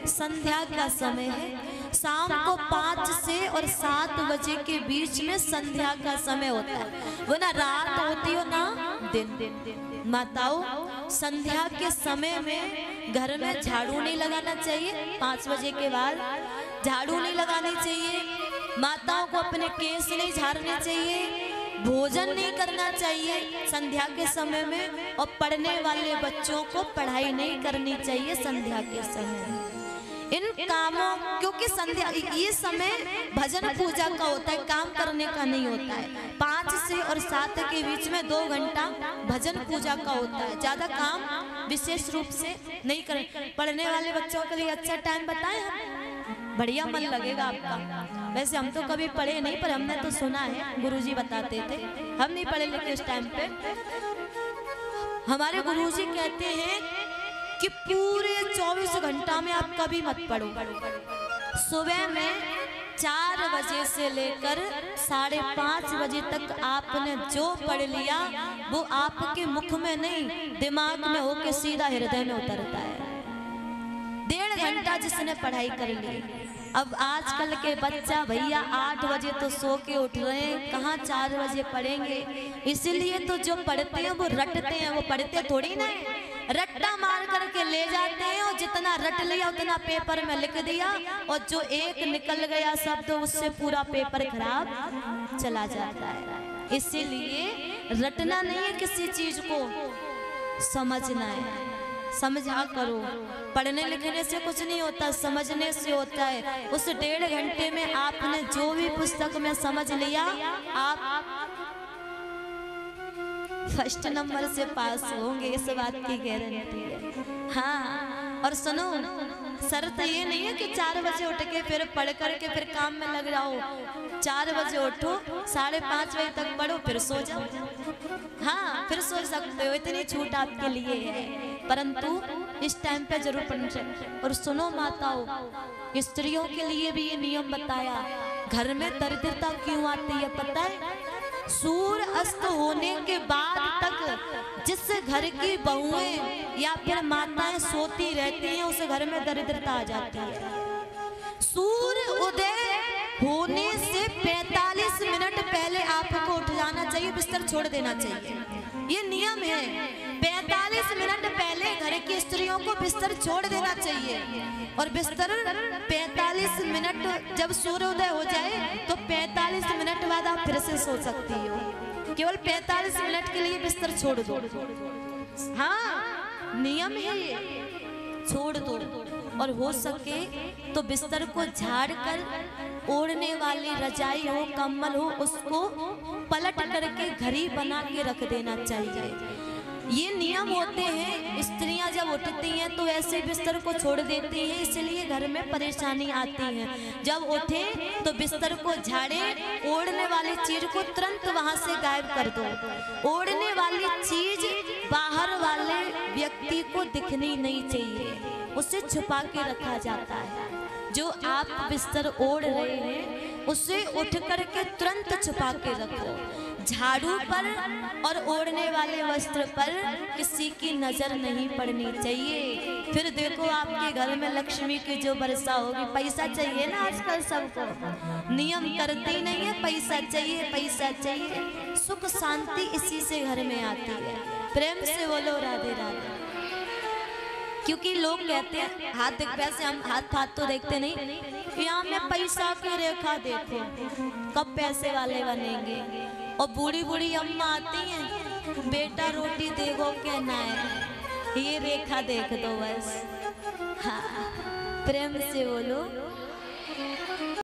संध्या का समय है। शाम को 5 से और 7 बजे के बीच में संध्या का समय होता है। वो ना रात होती हो ना दिन। माताओं, संध्या के समय में घर में झाड़ू नहीं लगाना चाहिए। 5 बजे के बाद झाड़ू नहीं लगानी चाहिए। माताओं को अपने केस नहीं झाड़ने चाहिए। भोजन नहीं करना चाहिए संध्या के समय में। और पढ़ने वाले बच्चों को पढ़ाई नहीं करनी चाहिए संध्या के समय। इन कामों, क्योंकि संध्या ये समय भजन पूजा का होता है, काम करने का नहीं होता है। 5 से और 7 के बीच में 2 घंटा भजन पूजा का होता है। ज्यादा काम विशेष रूप से नहीं करें। पढ़ने वाले बच्चों के लिए अच्छा टाइम बताएं हम, बढ़िया मन लगेगा आपका। वैसे हम तो कभी पढ़े नहीं, पर हमने तो सुना है, गुरुजी बताते थे। हम नहीं पढ़े, लेकिन उस टाइम पे हमारे गुरुजी कहते हैं कि पूरे 24 घंटा में आप कभी मत पढ़ो। सुबह में 4 बजे से लेकर 5:30 बजे तक आपने जो पढ़ लिया वो आपके मुख में नहीं, दिमाग में होके सीधा हृदय में उतरता है। 1.5 घंटा जिसने पढ़ाई कर ली। अब आजकल के बच्चा भैया 8 बजे तो सो के उठ रहे हैं, कहाँ 4 बजे पढ़ेंगे। इसीलिए तो जो पढ़ते हैं वो रटते हैं, वो पढ़ते थोड़ी ना है। रट्टा मार करके ले जाते हैं और जितना रट लिया उतना पेपर में लिख दिया, और जो एक निकल गया शब्द तो उससे पूरा पेपर खराब चला जाता है। इसीलिए रटना नहीं है, किसी चीज को समझना है। समझा करो। पढ़ने लिखने से कुछ नहीं होता, समझने से होता है। उस 1.5 घंटे में आपने जो भी पुस्तक में समझ लिया, आप फर्स्ट नंबर से पास होंगे, इस बात की गारंटी है। हाँ, और सुनो, शर्त ये नहीं है कि 4 बजे उठ के फिर पढ़ करके फिर काम में लग जाओ। 4 बजे उठो, 5:30 बजे तक पढ़ो, फिर सो जाओ। हाँ, फिर सो सकते हो, इतनी छूट आपके लिए है। परंतु इस टाइम पे जरूर पढ़ना चाहिए। और सुनो माताओं, स्त्रियों के लिए भी ये नियम बताया। घर में दरिद्रता क्यों आती है पता है? सूर्य अस्त होने के बाद तक जिस घर की बहुएं या फिर माताएं सोती रहती हैं, उस घर में दरिद्रता आ जाती है। सूर्य उदय होने से 45 मिनट पहले आपको उठ जाना चाहिए, बिस्तर छोड़ देना चाहिए। ये नियम है। 45 मिनट पहले घर की स्त्रियों को बिस्तर छोड़ देना चाहिए। और बिस्तर 45 मिनट जब सूर्योदय हो जाए तो 45 मिनट बाद आप फिर से सो सकती हो। केवल 45 मिनट के लिए बिस्तर छोड़ दो। हाँ, नियम है ये, छोड़ दो। और हो सके तो बिस्तर को झाड़ कर ओढ़ने वाली रजाई हो, कंबल हो, उसको पलट करके घड़ी बना के रख देना चाहिए। ये नियम होते हैं। स्त्रियां जब उठती हैं तो ऐसे बिस्तर को छोड़ देती हैं, इसलिए घर में परेशानी आती है। जब उठे तो बिस्तर को झाड़े, ओढ़ने वाली चीज को तुरंत वहां से गायब कर दो। ओढ़ने वाली चीज बाहर वाले व्यक्ति को दिखनी नहीं चाहिए, उसे छुपा के रखा जाता है। जो आप बिस्तर ओढ़ रहे हैं उसे उठ करके तुरंत छुपा के रखो। झाड़ू पर और ओढ़ने वाले वस्त्र पर किसी की नजर नहीं पड़नी चाहिए। फिर देखो आपके घर में लक्ष्मी की जो वर्षा होगी। पैसा चाहिए ना आजकल सबको, नियम करते ही नहीं है, पैसा चाहिए, पैसा चाहिए। सुख शांति इसी से घर में आती है। प्रेम से बोलो राधे राधे। क्योंकि लोग कहते हैं हाथ देख, वैसे हम हाथ तो देखते नहीं, यहाँ में पैसा की रेखा देखो, कब पैसे वाले बनेंगे। और बूढ़ी बूढ़ी अम्मा आती हैं, बेटा रोटी देगो के ना है, ये रेखा देख दो बस। हाँ, प्रेम से बोलो।